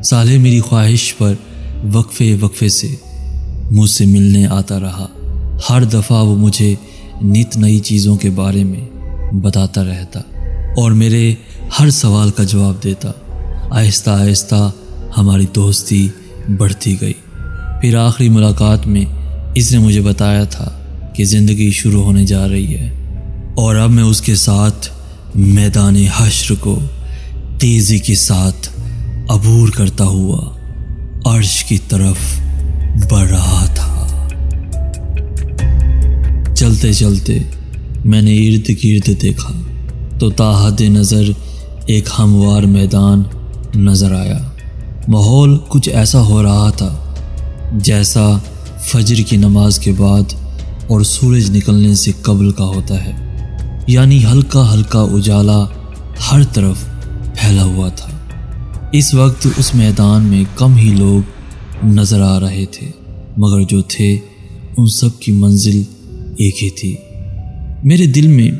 صالح میری خواہش پر وقفے سے مجھ سے ملنے آتا رہا۔ ہر دفعہ وہ مجھے نت نئی چیزوں کے بارے میں بتاتا رہتا اور میرے ہر سوال کا جواب دیتا۔ آہستہ آہستہ ہماری دوستی بڑھتی گئی۔ پھر آخری ملاقات میں اس نے مجھے بتایا تھا کہ زندگی شروع ہونے جا رہی ہے اور اب میں اس کے ساتھ میدان حشر کو تیزی کے ساتھ عبور کرتا ہوا عرش کی طرف بڑھ رہا تھا۔ چلتے چلتے میں نے ارد گرد دیکھا تو تاحد نظر ایک ہموار میدان نظر آیا۔ ماحول کچھ ایسا ہو رہا تھا جیسا فجر کی نماز کے بعد اور سورج نکلنے سے قبل کا ہوتا ہے، یعنی ہلکا ہلکا اجالا ہر طرف پھیلا ہوا تھا۔ اس وقت اس میدان میں کم ہی لوگ نظر آ رہے تھے، مگر جو تھے ان سب کی منزل ایک ہی تھی۔ میرے دل میں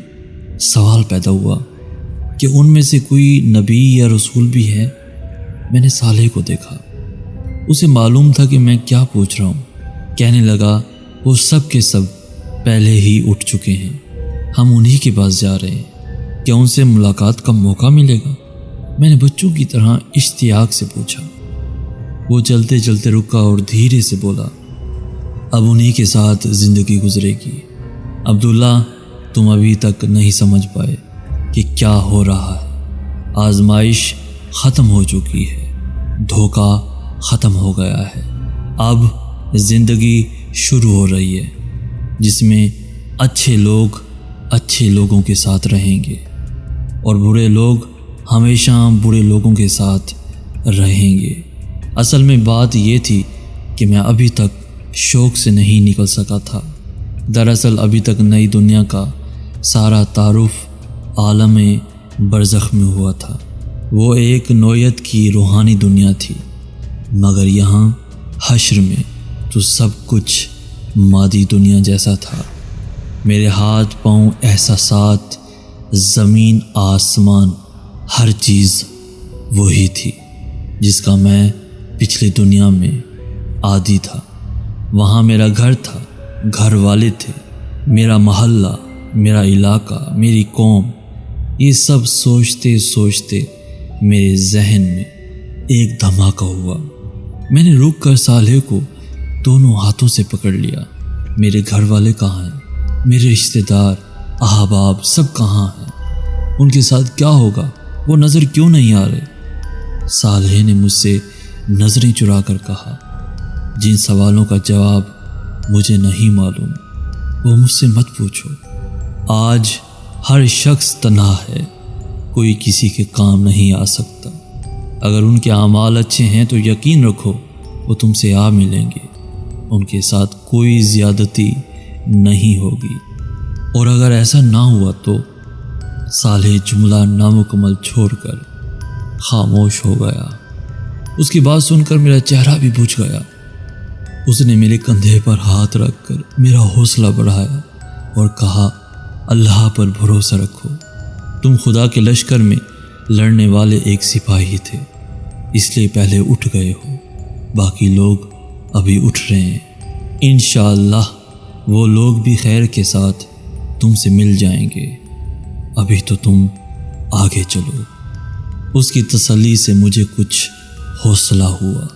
سوال پیدا ہوا کہ ان میں سے کوئی نبی یا رسول بھی ہے۔ میں نے صالح کو دیکھا، اسے معلوم تھا کہ میں کیا پوچھ رہا ہوں۔ کہنے لگا وہ سب کے سب پہلے ہی اٹھ چکے ہیں، ہم انہی کے پاس جا رہے ہیں، کیا ان سے ملاقات کا موقع ملے گا؟ میں نے بچوں کی طرح اشتیاق سے پوچھا۔ وہ چلتے چلتے رکا اور دھیرے سے بولا، اب انہی کے ساتھ زندگی گزرے گی۔ عبداللہ، تم ابھی تک نہیں سمجھ پائے کہ کیا ہو رہا ہے۔ آزمائش ختم ہو چکی ہے، دھوکہ ختم ہو گیا ہے۔ اب زندگی شروع ہو رہی ہے جس میں اچھے لوگ اچھے لوگوں کے ساتھ رہیں گے اور برے لوگ ہمیشہ برے لوگوں کے ساتھ رہیں گے۔ اصل میں بات یہ تھی کہ میں ابھی تک شوق سے نہیں نکل سکا تھا۔ دراصل ابھی تک نئی دنیا کا سارا تعارف عالم برزخ میں ہوا تھا۔ وہ ایک نوعیت کی روحانی دنیا تھی، مگر یہاں حشر میں تو سب کچھ مادی دنیا جیسا تھا۔ میرے ہاتھ پاؤں، احساسات، زمین آسمان، ہر چیز وہی تھی جس کا میں پچھلی دنیا میں عادی تھا۔ وہاں میرا گھر تھا، گھر والے تھے، میرا محلہ، میرا علاقہ، میری قوم۔ یہ سب سوچتے سوچتے میرے ذہن میں ایک دھماکہ ہوا۔ میں نے رک کر صالح کو دونوں ہاتھوں سے پکڑ لیا۔ میرے گھر والے کہاں ہیں؟ میرے رشتہ دار، احباب سب کہاں ہیں؟ ان کے ساتھ کیا ہوگا؟ وہ نظر کیوں نہیں آ رہے؟ صالح نے مجھ سے نظریں چرا کر کہا، جن سوالوں کا جواب مجھے نہیں معلوم وہ مجھ سے مت پوچھو۔ آج ہر شخص تنہا ہے، کوئی کسی کے کام نہیں آ سکتا۔ اگر ان کے اعمال اچھے ہیں تو یقین رکھو وہ تم سے آ ملیں گے، ان کے ساتھ کوئی زیادتی نہیں ہوگی۔ اور اگر ایسا نہ ہوا تو صالح جملہ نامکمل چھوڑ کر خاموش ہو گیا۔ اس کی بات سن کر میرا چہرہ بھی بجھ گیا۔ اس نے میرے کندھے پر ہاتھ رکھ کر میرا حوصلہ بڑھایا اور کہا، اللہ پر بھروسہ رکھو، تم خدا کے لشکر میں لڑنے والے ایک سپاہی تھے، اس لیے پہلے اٹھ گئے ہو، باقی لوگ ابھی اٹھ رہے ہیں۔ انشاءاللہ وہ لوگ بھی خیر کے ساتھ تم سے مل جائیں گے، ابھی تو تم آگے چلو۔ اس کی تسلی سے مجھے کچھ حوصلہ ہوا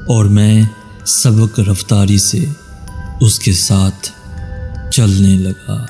اور میں سبک رفتاری سے اس کے ساتھ چلنے لگا۔